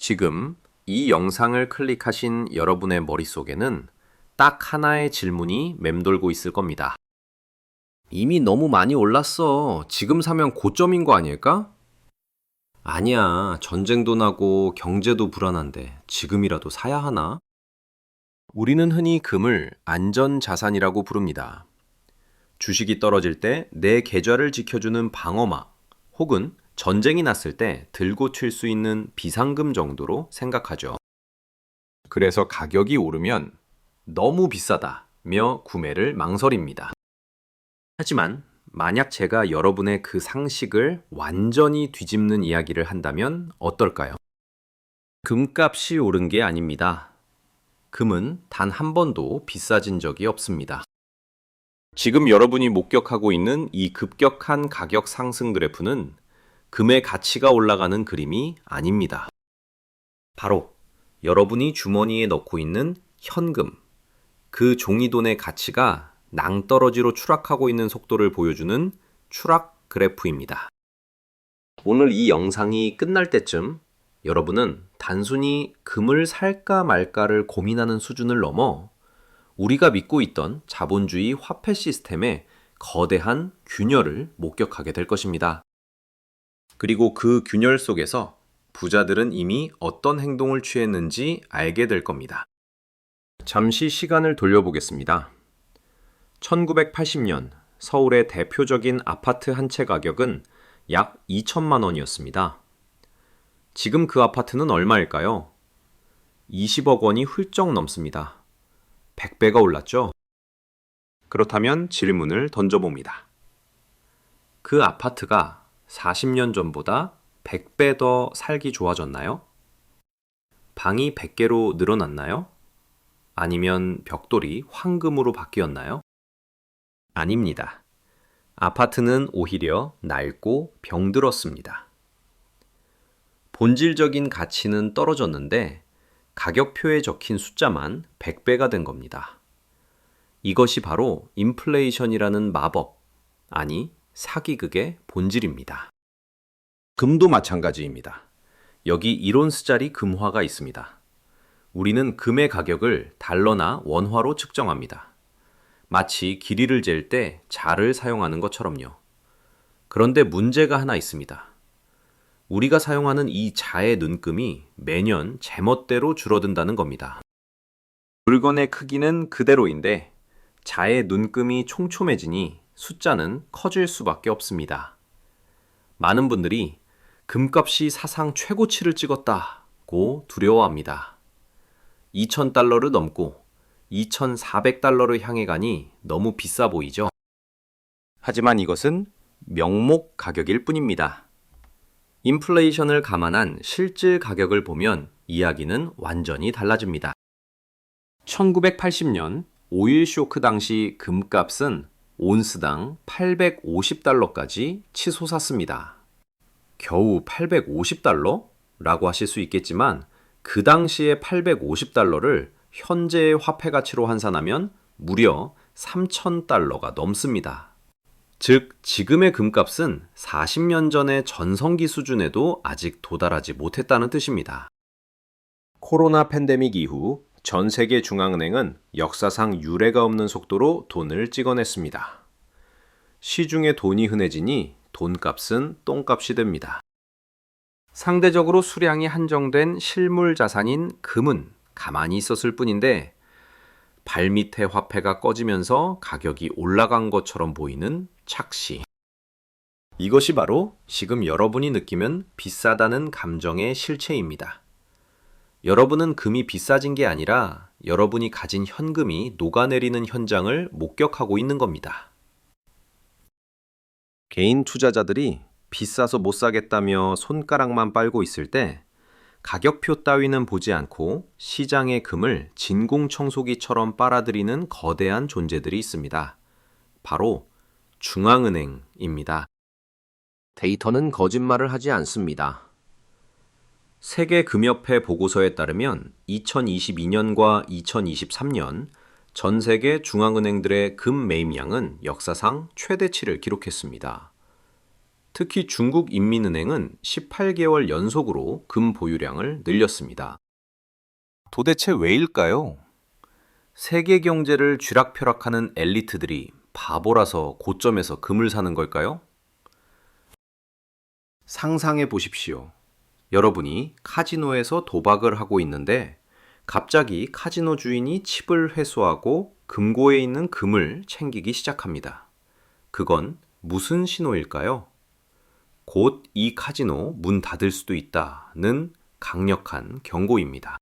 지금 이 영상을 클릭하신 여러분의 머릿속에는 딱 하나의 질문이 맴돌고 있을 겁니다. 이미 너무 많이 올랐어. 지금 사면 고점인 거 아닐까? 아니야. 전쟁도 나고 경제도 불안한데 지금이라도 사야 하나? 우리는 흔히 금을 안전자산이라고 부릅니다. 주식이 떨어질 때 내 계좌를 지켜주는 방어막 혹은 전쟁이 났을 때 들고 튈 수 있는 비상금 정도로 생각하죠. 그래서 가격이 오르면 너무 비싸다며 구매를 망설입니다. 하지만 만약 제가 여러분의 그 상식을 완전히 뒤집는 이야기를 한다면 어떨까요? 금값이 오른 게 아닙니다. 금은 단 한 번도 비싸진 적이 없습니다. 지금 여러분이 목격하고 있는 이 급격한 가격 상승 그래프는 금의 가치가 올라가는 그림이 아닙니다. 바로 여러분이 주머니에 넣고 있는 현금, 그 종이돈의 가치가 낭떠러지로 추락하고 있는 속도를 보여주는 추락 그래프입니다. 오늘 이 영상이 끝날 때쯤 여러분은 단순히 금을 살까 말까를 고민하는 수준을 넘어 우리가 믿고 있던 자본주의 화폐 시스템의 거대한 균열을 목격하게 될 것입니다. 그리고 그 균열 속에서 부자들은 이미 어떤 행동을 취했는지 알게 될 겁니다. 잠시 시간을 돌려보겠습니다. 1980년 서울의 대표적인 아파트 한 채 가격은 약 2천만 원이었습니다. 지금 그 아파트는 얼마일까요? 20억 원이 훌쩍 넘습니다. 100배가 올랐죠? 그렇다면 질문을 던져봅니다. 그 아파트가 40년 전보다 100배 더 살기 좋아졌나요? 방이 100개로 늘어났나요? 아니면 벽돌이 황금으로 바뀌었나요? 아닙니다. 아파트는 오히려 낡고 병들었습니다. 본질적인 가치는 떨어졌는데 가격표에 적힌 숫자만 100배가 된 겁니다. 이것이 바로 인플레이션이라는 마법, 아니 사기극의 본질입니다. 금도 마찬가지입니다. 여기 이론 쓰자리 금화가 있습니다. 우리는 금의 가격을 달러나 원화로 측정합니다. 마치 길이를 잴 때 자를 사용하는 것처럼요. 그런데 문제가 하나 있습니다. 우리가 사용하는 이 자의 눈금이 매년 제멋대로 줄어든다는 겁니다. 물건의 크기는 그대로인데 자의 눈금이 촘촘해지니 숫자는 커질 수밖에 없습니다. 많은 분들이 금값이 사상 최고치를 찍었다고 두려워합니다. 2,000달러를 넘고 2,400달러를 향해 가니 너무 비싸 보이죠? 하지만 이것은 명목 가격일 뿐입니다. 인플레이션을 감안한 실질 가격을 보면 이야기는 완전히 달라집니다. 1980년 오일 쇼크 당시 금값은 온스당 850달러까지 치솟았습니다. 겨우 850달러? 라고 하실 수 있겠지만 그 당시의 850달러를 현재의 화폐 가치로 환산하면 무려 3,000달러가 넘습니다. 즉, 지금의 금값은 40년 전의 전성기 수준에도 아직 도달하지 못했다는 뜻입니다. 코로나 팬데믹 이후 전 세계 중앙은행은 역사상 유례가 없는 속도로 돈을 찍어냈습니다. 시중에 돈이 흔해지니 돈값은 똥값이 됩니다. 상대적으로 수량이 한정된 실물 자산인 금은 가만히 있었을 뿐인데 발밑에 화폐가 꺼지면서 가격이 올라간 것처럼 보이는 착시. 이것이 바로 지금 여러분이 느끼면 비싸다는 감정의 실체입니다. 여러분은 금이 비싸진 게 아니라 여러분이 가진 현금이 녹아내리는 현장을 목격하고 있는 겁니다. 개인 투자자들이 비싸서 못 사겠다며 손가락만 빨고 있을 때 가격표 따위는 보지 않고 시장의 금을 진공청소기처럼 빨아들이는 거대한 존재들이 있습니다. 바로 중앙은행입니다. 데이터는 거짓말을 하지 않습니다. 세계금협회 보고서에 따르면 2022년과 2023년 전 세계 중앙은행들의 금 매입량은 역사상 최대치를 기록했습니다. 특히 중국인민은행은 18개월 연속으로 금 보유량을 늘렸습니다. 도대체 왜일까요? 세계 경제를 쥐락펴락하는 엘리트들이 바보라서 고점에서 금을 사는 걸까요? 상상해 보십시오. 여러분이 카지노에서 도박을 하고 있는데 갑자기 카지노 주인이 칩을 회수하고 금고에 있는 금을 챙기기 시작합니다. 그건 무슨 신호일까요? 곧 이 카지노 문 닫을 수도 있다는 강력한 경고입니다.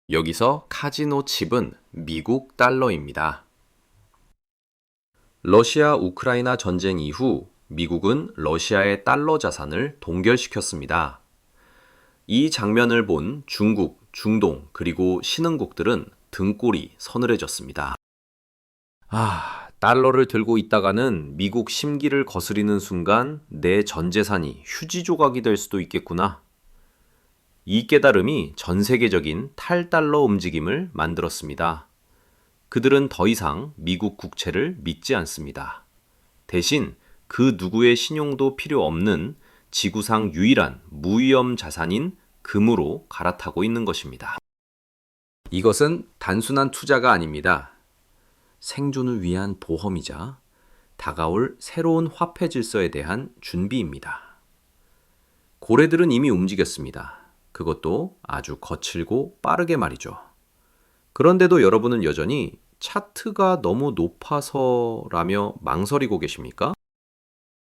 여기서 카지노 칩은 미국 달러입니다. 러시아 우크라이나 전쟁 이후 미국은 러시아의 달러 자산을 동결시켰습니다. 이 장면을 본 중국, 중동, 그리고 신흥국들은 등골이 서늘해졌습니다. 달러를 들고 있다가는 미국 심기를 거스리는 순간 내 전 재산이 휴지 조각이 될 수도 있겠구나. 이 깨달음이 전 세계적인 탈달러 움직임을 만들었습니다. 그들은 더 이상 미국 국채를 믿지 않습니다. 대신 그 누구의 신용도 필요 없는 지구상 유일한 무위험 자산인 금으로 갈아타고 있는 것입니다. 이것은 단순한 투자가 아닙니다. 생존을 위한 보험이자 다가올 새로운 화폐 질서에 대한 준비입니다. 고래들은 이미 움직였습니다. 그것도 아주 거칠고 빠르게 말이죠. 그런데도 여러분은 여전히 차트가 너무 높아서라며 망설이고 계십니까?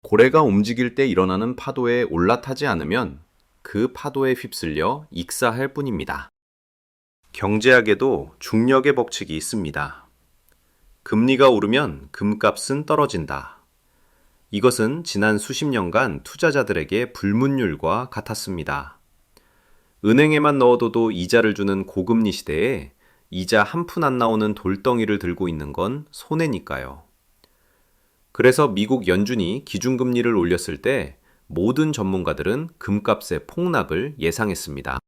고래가 움직일 때 일어나는 파도에 올라타지 않으면 그 파도에 휩쓸려 익사할 뿐입니다. 경제학에도 중력의 법칙이 있습니다. 금리가 오르면 금값은 떨어진다. 이것은 지난 수십 년간 투자자들에게 불문율과 같았습니다. 은행에만 넣어둬도 이자를 주는 고금리 시대에 이자 한 푼 안 나오는 돌덩이를 들고 있는 건 손해니까요. 그래서 미국 연준이 기준금리를 올렸을 때 모든 전문가들은 금값의 폭락을 예상했습니다.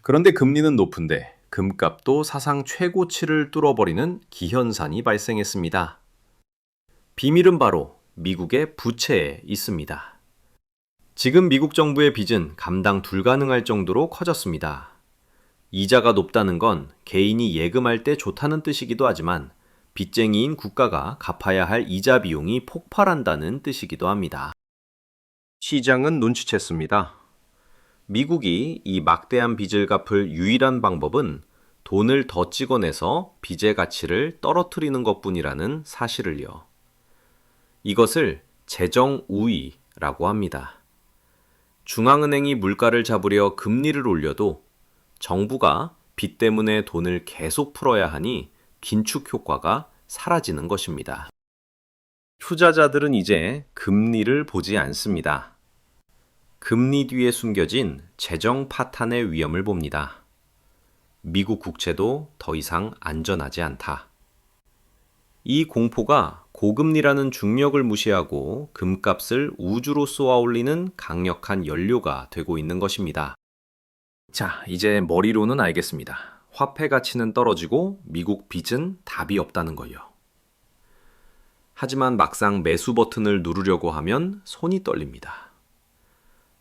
그런데 금리는 높은데 금값도 사상 최고치를 뚫어버리는 기현산이 발생했습니다. 비밀은 바로 미국의 부채에 있습니다. 지금 미국 정부의 빚은 감당 불가능할 정도로 커졌습니다. 이자가 높다는 건 개인이 예금할 때 좋다는 뜻이기도 하지만 빚쟁이인 국가가 갚아야 할 이자 비용이 폭발한다는 뜻이기도 합니다. 시장은 눈치챘습니다. 미국이 이 막대한 빚을 갚을 유일한 방법은 돈을 더 찍어내서 빚의 가치를 떨어뜨리는 것뿐이라는 사실을요. 이것을 재정 우위라고 합니다. 중앙은행이 물가를 잡으려 금리를 올려도 정부가 빚 때문에 돈을 계속 풀어야 하니 긴축 효과가 사라지는 것입니다. 투자자들은 이제 금리를 보지 않습니다. 금리 뒤에 숨겨진 재정 파탄의 위험을 봅니다. 미국 국채도 더 이상 안전하지 않다. 이 공포가 고금리라는 중력을 무시하고 금값을 우주로 쏘아 올리는 강력한 연료가 되고 있는 것입니다. 자, 이제 머리로는 알겠습니다. 화폐 가치는 떨어지고 미국 빚은 답이 없다는 걸요. 하지만 막상 매수 버튼을 누르려고 하면 손이 떨립니다.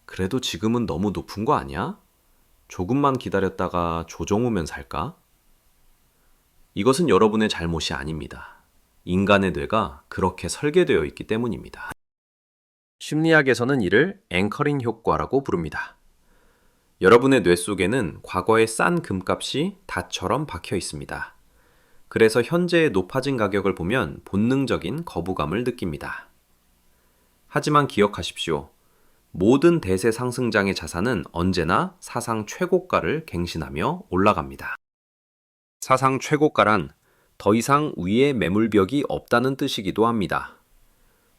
그래도 지금은 너무 높은 거 아니야? 조금만 기다렸다가 조정 오면 살까? 이것은 여러분의 잘못이 아닙니다. 인간의 뇌가 그렇게 설계되어 있기 때문입니다. 심리학에서는 이를 앵커링 효과라고 부릅니다. 여러분의 뇌 속에는 과거의 싼 금값이 닷처럼 박혀 있습니다. 그래서 현재의 높아진 가격을 보면 본능적인 거부감을 느낍니다. 하지만 기억하십시오. 모든 대세 상승장의 자산은 언제나 사상 최고가를 갱신하며 올라갑니다. 사상 최고가란 더 이상 위에 매물벽이 없다는 뜻이기도 합니다.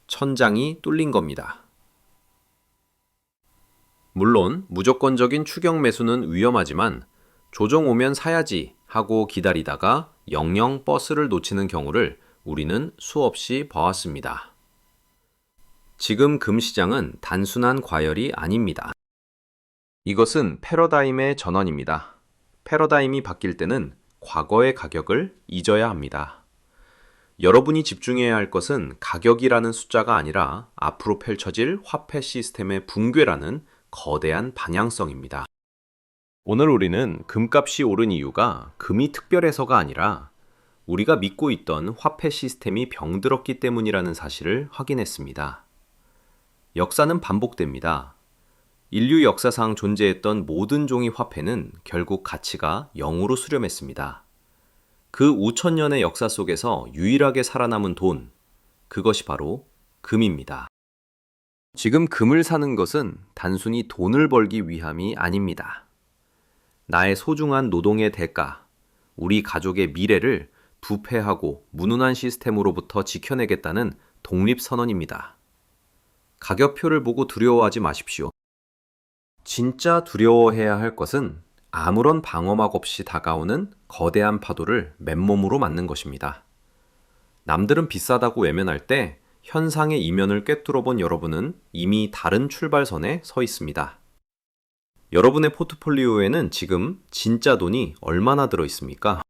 천장이 뚫린 겁니다. 물론 무조건적인 추격 매수는 위험하지만 조정 오면 사야지 하고 기다리다가 영영 버스를 놓치는 경우를 우리는 수없이 봐왔습니다. 지금 금시장은 단순한 과열이 아닙니다. 이것은 패러다임의 전환입니다. 패러다임이 바뀔 때는 과거의 가격을 잊어야 합니다. 여러분이 집중해야 할 것은 가격이라는 숫자가 아니라 앞으로 펼쳐질 화폐 시스템의 붕괴라는 거대한 방향성입니다. 오늘 우리는 금값이 오른 이유가 금이 특별해서가 아니라 우리가 믿고 있던 화폐 시스템이 병들었기 때문이라는 사실을 확인했습니다. 역사는 반복됩니다. 인류 역사상 존재했던 모든 종의 화폐는 결국 가치가 0으로 수렴했습니다. 그 5천년의 역사 속에서 유일하게 살아남은 돈, 그것이 바로 금입니다. 지금 금을 사는 것은 단순히 돈을 벌기 위함이 아닙니다. 나의 소중한 노동의 대가, 우리 가족의 미래를 부패하고 무능한 시스템으로부터 지켜내겠다는 독립선언입니다. 가격표를 보고 두려워하지 마십시오. 진짜 두려워해야 할 것은 아무런 방어막 없이 다가오는 거대한 파도를 맨몸으로 맞는 것입니다. 남들은 비싸다고 외면할 때 현상의 이면을 꿰뚫어 본 여러분은 이미 다른 출발선에 서 있습니다. 여러분의 포트폴리오에는 지금 진짜 돈이 얼마나 들어 있습니까?